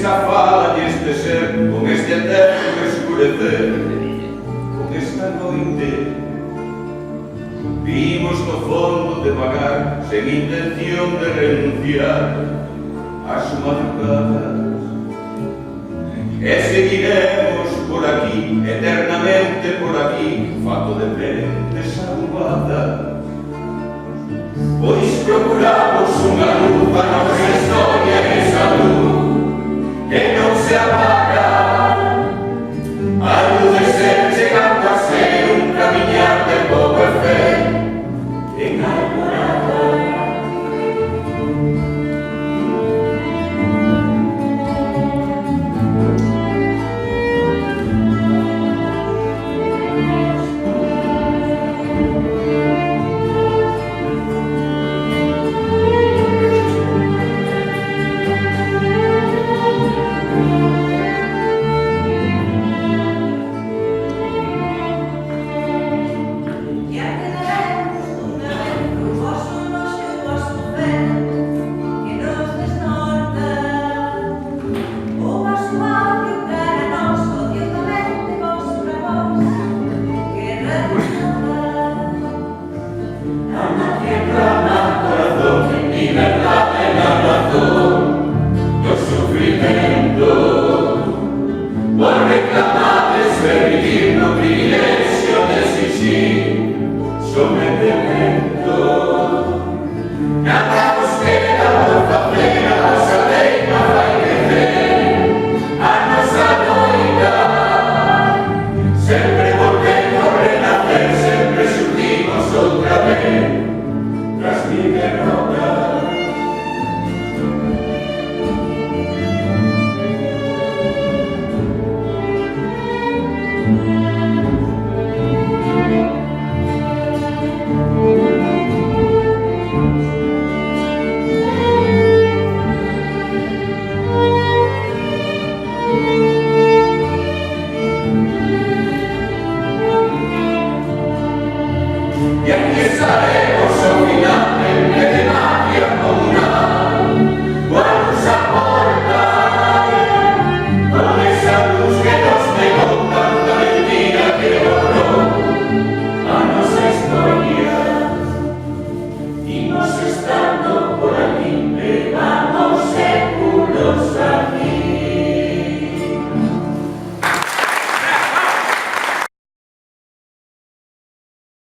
esta fala e este ser, con este eterno escurecer, con esta noite. Vimos no fondo de vagar, sen intención de renunciar ás madrugadas. E seguiremos por aquí, eternamente por aquí, fato de pentes arrugadas. Pois procuramos unha luz para nosa historia, esa luz que non se apaga.